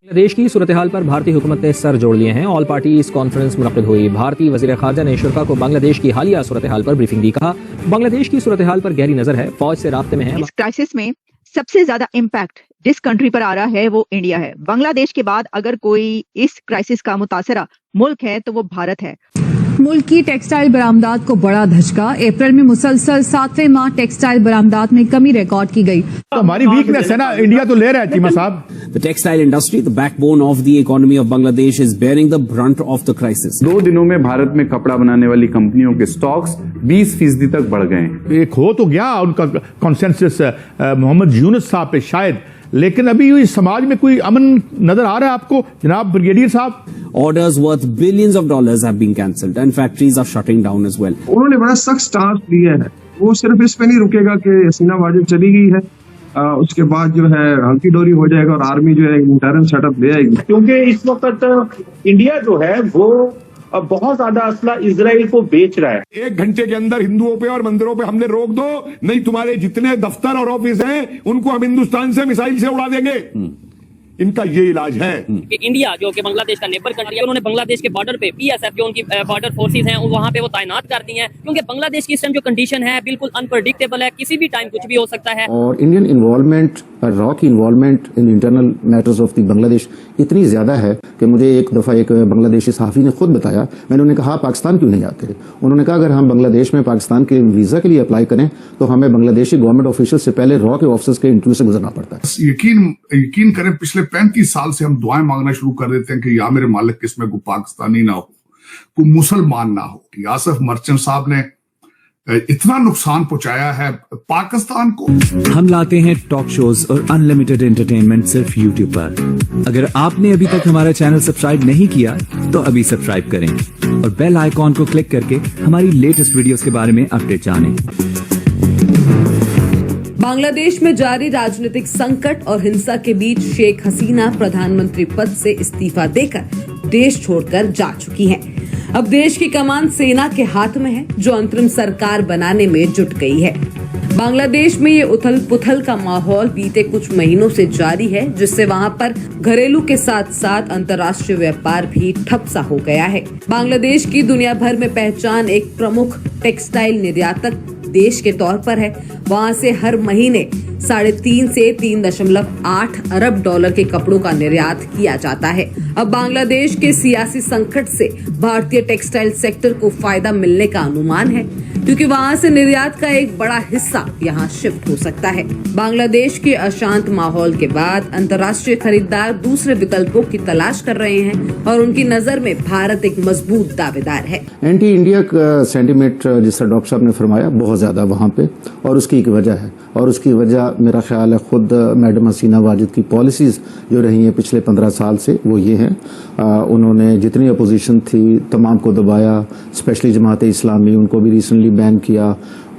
देश की सूरत हाल पर भारतीय हुकूमत ने सर जोड़ लिए हैं। ऑल पार्टीज कॉन्फ्रेंस मुनक्किद हुई। भारतीय वजीर खारजा ने शुरा को बांग्लादेश की हालिया सूरत हाल पर ब्रीफिंग दी। कहा, बांग्लादेश की सूरत हाल पर गहरी नजर है, फौज से राब्ते में है। इस क्राइसिस में सबसे ज्यादा इम्पैक्ट जिस कंट्री पर आ रहा है वो इंडिया है। बांग्लादेश के बाद अगर कोई इस क्राइसिस का मुतासरा मुल्क है तो वो भारत है। मुल्क की टेक्सटाइल बरामदात को बड़ा धचका। अप्रैल में मुसलसल 7वें माह टेक्सटाइल बरामदात में कमी रिकॉर्ड की गई। तो हमारी वीकनेस है ना, इंडिया तो ले रहा है चीमा साहब। The textile industry, the backbone of the economy of Bangladesh, is bearing the brunt of the crisis. 2 दिनों में भारत में कपड़ा बनाने वाली कंपनियों के स्टॉक्स 20% तक बढ़ गए। एक हो तो गया उनका कॉन्सेंसस मोहम्मद यूनुस साहब पे शायद, लेकिन अभी इस समाज में कोई अमन नजर आ रहा है आपको जनाब ब्रिगेडियर साहब? Orders worth billions of dollars have been cancelled and factories are shutting down as well. उन्होंने बड़ा सख्त स्टांस लिया है। वो सिर्फ इस पे नहीं रुकेगा कि हसीना वाजिब चली गई है, उसके बाद जो है हल्की डोरी हो जाएगा और आर्मी जो है इंटरनल सेटअप ले आएगी। क्योंकि इस वक्त इंडिया जो है वो बहुत ज्यादा असला इजराइल को बेच रहा है। 1 घंटे के अंदर हिंदुओं पे और मंदिरों पे हमले रोक दो, नहीं तुम्हारे जितने दफ्तर और ऑफिस हैं उनको हम हिंदुस्तान से मिसाइल से उड़ा देंगे। इनका ये इलाज है कि इंडिया जो कि बांग्लादेश का नेबर कंट्री है, उन्होंने बांग्लादेश के बॉर्डर पे बीएसएफ जो उनकी बॉर्डर फोर्सेस हैं वहां पे वो तैनात कर दी हैं, क्योंकि बांग्लादेश की इस टाइम जो कंडीशन है बिल्कुल अनप्रडिक्टेबल है, किसी भी टाइम कुछ भी हो सकता है। और इंडियन इन्वॉल्वमेंट, रॉ की involvement in internal matters of the Bangladesh इतनी ज्यादा है कि मुझे एक दफा एक बांग्लादेशी सहाफी ने खुद बताया, मैंने उन्हें कहा पाकिस्तान क्यों नहीं आते? उन्होंने कहा अगर हम बांग्लादेश में पाकिस्तान के वीजा के लिए अप्लाई करें तो हमें बांग्लादेशी गवर्नमेंट ऑफिशियल से पहले रॉ के ऑफिसर्स के इंटरव्यू से गुजरना पड़ता है। यकीन करें, पिछले 35 साल से हम दुआएं मांगना शुरू कर देते हैं कि या मेरे मालिक किसमें कोई पाकिस्तानी ना हो, कोई मुसलमान ना हो। यासिफ मर्चेंट साहब ने इतना नुकसान पहुंचाया है पाकिस्तान को। हम लाते हैं टॉक शोज और अनलिमिटेड एंटरटेनमेंट सिर्फ YouTube पर। अगर आपने अभी तक हमारा चैनल सब्सक्राइब नहीं किया तो अभी सब्सक्राइब करें और बेल आइकॉन को क्लिक करके हमारी लेटेस्ट वीडियोस के बारे में अपडेट जानें। बांग्लादेश में जारी राजनीतिक संकट और हिंसा के बीच शेख हसीना प्रधानमंत्री पद से इस्तीफा देकर देश छोड़कर जा चुकी हैं। अब देश की कमान सेना के हाथ में है, जो अंतरिम सरकार बनाने में जुट गई है। बांग्लादेश में ये उथल पुथल का माहौल बीते कुछ महीनों से जारी है, जिससे वहां पर घरेलू के साथ साथ अंतर्राष्ट्रीय व्यापार भी ठप सा हो गया है। बांग्लादेश की दुनिया भर में पहचान एक प्रमुख टेक्सटाइल निर्यातक देश के तौर पर है। वहां से हर महीने 3.5 से 3.8 अरब डॉलर के कपड़ों का निर्यात किया जाता है। अब बांग्लादेश के सियासी संकट से भारतीय टेक्सटाइल सेक्टर को फायदा मिलने का अनुमान है, क्योंकि वहां से निर्यात का एक बड़ा हिस्सा यहां शिफ्ट हो सकता है। बांग्लादेश के अशांत माहौल के बाद अंतर्राष्ट्रीय खरीदार दूसरे विकल्पों की तलाश कर रहे हैं और उनकी नजर में भारत एक मजबूत दावेदार है। एंटी इंडिया का सेंटीमेंट जिस डॉक्टर साहब ने फरमाया बहुत ज्यादा वहां पे, और उसकी एक वजह है, और उसकी वजह मेरा ख्याल है खुद मैडम हसीना वाजिद की पॉलिसीज जो रही हैं पिछले 15 साल से, वो ये हैं उन्होंने जितनी अपोजिशन थी तमाम को दबाया, स्पेशली जमात इस्लामी उनको भी रिसेंटली बैन किया,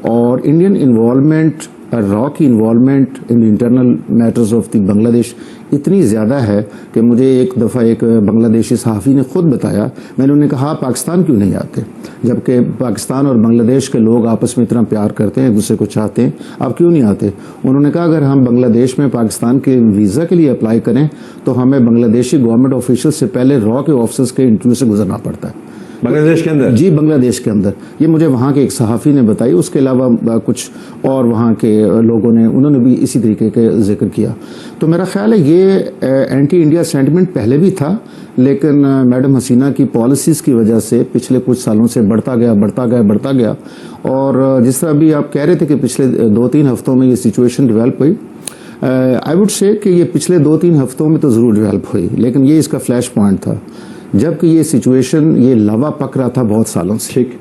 और इंडियन इन्वॉल्वमेंट, रॉ की involvement in internal matters of the Bangladesh इतनी ज्यादा है कि मुझे एक दफा एक बांग्लादेशी सहाफी ने खुद बताया, मैंने उन्हें कहा पाकिस्तान क्यों नहीं आते, जबकि पाकिस्तान और बांग्लादेश के लोग आपस में इतना प्यार करते हैं, एक दूसरे को चाहते हैं, आप क्यों नहीं आते? उन्होंने कहा अगर हम बांग्लादेश में पाकिस्तान के वीजा के लिए अप्लाई करें तो हमें बांग्लादेशी गवर्नमेंट ऑफिशियल से पहले रॉ के ऑफिसर्स के इंटरव्यू से गुजरना पड़ता है। बांग्लादेश के अंदर? जी, बांग्लादेश के अंदर। ये मुझे वहाँ के एक सहाफी ने बताई, उसके अलावा कुछ और वहाँ के लोगों ने, उन्होंने भी इसी तरीके का जिक्र किया। तो मेरा ख्याल है ये एंटी इंडिया सेंटिमेंट पहले भी था, लेकिन मैडम हसीना की पॉलिसीज की वजह से पिछले कुछ सालों से बढ़ता गया। और जिस तरह अभी आप कह रहे थे कि पिछले 2-3 हफ्तों में ये सिचुएशन डेवलप हुई, आई वुड से कि ये पिछले 2-3 हफ्तों में तो जरूर डेवलप हुई, लेकिन ये इसका फ्लैश पॉइंट था जबकि ये सिचुएशन ये लवा पक रहा था बहुत सालों से। ठीक,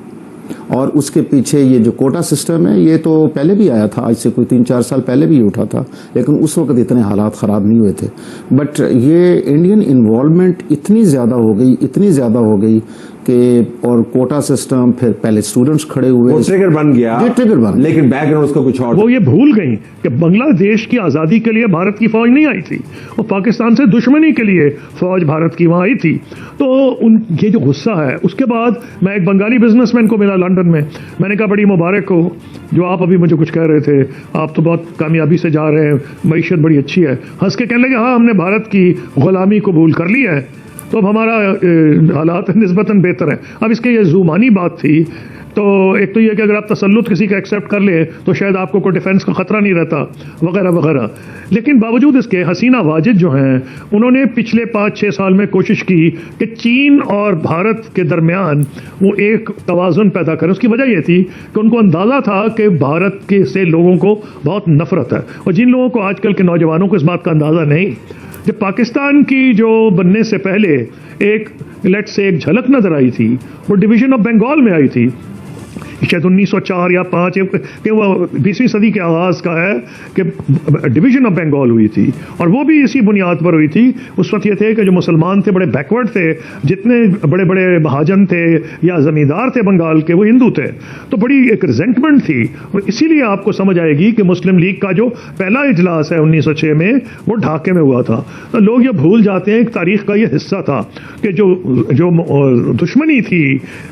और उसके पीछे ये जो कोटा सिस्टम है ये तो पहले भी आया था, आज से कोई 3-4 साल पहले भी उठा था, लेकिन उस वक्त इतने हालात खराब नहीं हुए थे। बट ये इंडियन इन्वॉल्वमेंट इतनी ज्यादा हो गई कि और कोटा सिस्टम, फिर पहले स्टूडेंट्स खड़े हुए, वो ट्रिगर बन गया, ट्रिगर बन, लेकिन बैकग्राउंड उसका कुछ और। वो ये भूल गई कि बांग्लादेश की आजादी के लिए भारत की फौज नहीं आई थी, वो पाकिस्तान से दुश्मनी के लिए फौज भारत की वहां आई थी। तो ये जो गुस्सा है, उसके बाद मैं एक बंगाली बिजनेसमैन को मिला लंदन में, मैंने कहा बड़ी मुबारक हो जो आप अभी मुझे कुछ कह रहे थे, आप तो बहुत कामयाबी से जा रहे हैं, मईशत बड़ी अच्छी है। हंस के कहने लगे हाँ हमने भारत की गुलामी कबूल कर ली है, तो अब हमारा हालात निस्बतन बेहतर है। अब इसके ये जुबानी बात थी, तो एक तो ये कि अगर आप तसल्लुत किसी का एक्सेप्ट कर ले तो शायद आपको कोई डिफेंस का खतरा नहीं रहता वगैरह वगैरह। लेकिन बावजूद इसके हसीना वाजिद जो हैं उन्होंने पिछले 5-6 साल में कोशिश की कि चीन और भारत के दरमियान वो एक तवाज़ुन पैदा करें। उसकी वजह ये थी कि उनको अंदाज़ा था कि भारत के से लोगों को बहुत नफरत है, और जिन लोगों को आजकल के नौजवानों को इस बात का अंदाज़ा नहीं, जब पाकिस्तान की जो बनने से पहले एक लेट से एक झलक नजर आई थी, वो डिवीजन ऑफ बंगाल में आई थी, शायद 1904 या 5 कि वो 20वीं सदी के आगाज़ का है कि डिवीजन ऑफ बंगाल हुई थी, और वो भी इसी बुनियाद पर हुई थी। उस वक्त ये थे कि जो मुसलमान थे बड़े बैकवर्ड थे, जितने बड़े बड़े महाजन थे या ज़मींदार थे बंगाल के वो हिंदू थे, तो बड़ी एक रिजेंटमेंट थी। और इसीलिए आपको समझ आएगी कि मुस्लिम लीग का जो पहला इजलास है 1906 में वो ढाके में हुआ था। तो लोग ये भूल जाते हैं एक तारीख का ये हिस्सा था कि जो दुश्मनी थी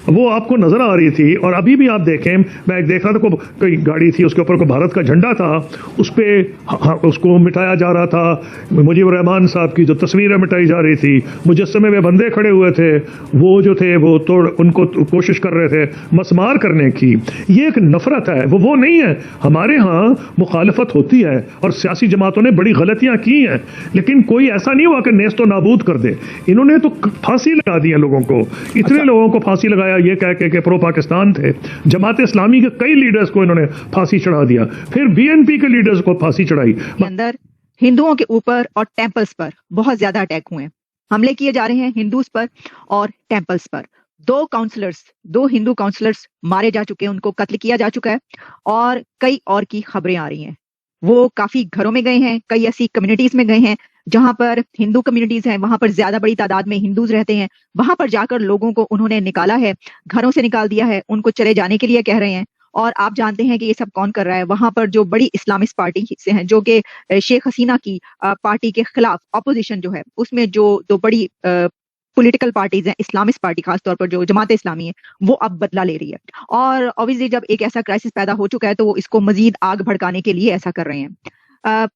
वो आपको नज़र आ रही थी। और अभी भी आप देखें, मैं देख रहा था कोई गाड़ी थी, उसके ऊपर कोई भारत का झंडा था, उस पर उसको मिटाया जा रहा था, मुजीबुर रहमान साहब की जो तस्वीरें मिटाई जा रही थी, मुजस्समे में बंदे खड़े हुए थे, वो जो थे वो तोड़ उनको कोशिश कर रहे थे मसमार करने की। ये एक नफरत है, वो नहीं है। हमारे यहाँ मुखालफत होती है और सियासी जमातों ने बड़ी गलतियां की हैं, लेकिन कोई ऐसा नहीं हुआ कि नेस्तो नाबूद कर दे। इन्होंने तो फांसी लगा दी है लोगों को, इतने लोगों को फांसी लगाया ये कह के प्रो पाकिस्तान थे। जमात इस्लामी के कई लीडर्स को इन्होंने फांसी चढ़ा दिया, फिर बीएनपी के लीडर्स को फांसी चढ़ाई। अंदर हिंदुओं के ऊपर और टेम्पल्स पर बहुत ज्यादा अटैक हुए हैं, हमले किए जा रहे हैं हिंदूज पर और टेम्पल्स पर। 2 हिंदू काउंसलर्स मारे जा चुके हैं, उनको कत्ल किया जा चुका है, और कई और की खबरें आ रही हैं। वो काफी घरों में गए हैं, कई ऐसी कम्युनिटीज में गए हैं जहां पर हिंदू कम्युनिटीज हैं, वहां पर ज्यादा बड़ी तादाद में हिंदूज रहते हैं, वहां पर जाकर लोगों को उन्होंने निकाला है, घरों से निकाल दिया है, उनको चले जाने के लिए कह रहे हैं। और आप जानते हैं कि ये सब कौन कर रहा है, वहां पर जो बड़ी इस्लामिस्ट पार्टी से हैं, जो कि शेख हसीना की पार्टी के खिलाफ ऑपोजिशन जो है, उसमें जो बड़ी पॉलिटिकल पार्टीज हैं, इस्लामिस्ट पार्टी खासतौर पर जो जमात इस्लामी है, वो अब बदला ले रही है। और ऑब्वियसली जब एक ऐसा क्राइसिस पैदा हो चुका है तो वो इसको मजीद आग भड़काने के लिए ऐसा कर रहे हैं।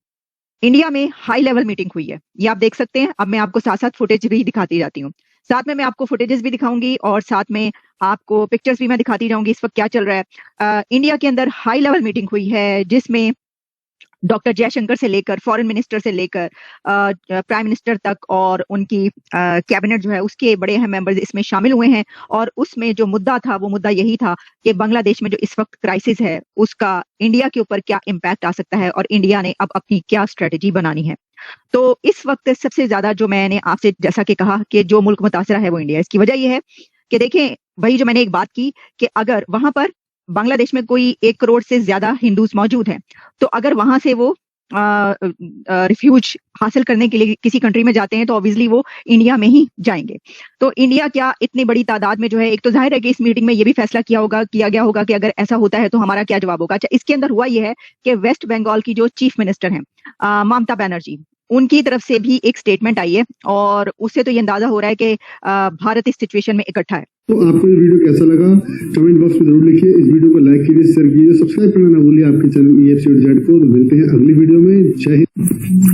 इंडिया में हाई लेवल मीटिंग हुई है, ये आप देख सकते हैं। अब मैं आपको साथ साथ फुटेज भी दिखाती जाती हूँ, साथ में मैं आपको फुटेजेस भी दिखाऊंगी और साथ में आपको पिक्चर्स भी मैं दिखाती जाऊंगी इस वक्त क्या चल रहा है। इंडिया के अंदर हाई लेवल मीटिंग हुई है जिसमें डॉक्टर जयशंकर से लेकर फॉरेन मिनिस्टर से लेकर प्राइम मिनिस्टर तक और उनकी कैबिनेट जो है उसके बड़े अहम मेंबर्स इसमें शामिल हुए हैं। और उसमें जो मुद्दा था वो मुद्दा यही था कि बांग्लादेश में जो इस वक्त क्राइसिस है उसका इंडिया के ऊपर क्या इम्पैक्ट आ सकता है और इंडिया ने अब अपनी क्या स्ट्रेटेजी बनानी है। तो इस वक्त सबसे ज्यादा जो मैंने आपसे जैसा कि कहा कि जो मुल्क मुतासरा है वो इंडिया। इसकी वजह यह है कि देखें भाई, जो मैंने एक बात की कि अगर वहां पर बांग्लादेश में कोई 1 करोड़ से ज्यादा हिंदूज मौजूद हैं, तो अगर वहां से वो रिफ्यूज हासिल करने के लिए किसी कंट्री में जाते हैं तो ऑब्वियसली वो इंडिया में ही जाएंगे। तो इंडिया क्या इतनी बड़ी तादाद में जो है, एक तो जाहिर है कि इस मीटिंग में ये भी फैसला किया गया होगा कि अगर ऐसा होता है तो हमारा क्या जवाब होगा। अच्छा, इसके अंदर हुआ ये है कि वेस्ट बंगाल की जो चीफ मिनिस्टर हैं ममता बनर्जी, उनकी तरफ से भी एक स्टेटमेंट आई है और उससे तो ये अंदाजा हो रहा है कि भारत इस सिचुएशन में इकट्ठा है। तो आपको ये वीडियो कैसा लगा कमेंट बॉक्स में जरूर लिखिए। इस वीडियो को लाइक कीजिए, शेयर कीजिए, सब्सक्राइब करना ना भूलिए आपके चैनल EFC और जेड को। मिलते हैं अगली वीडियो में। जय हिंद।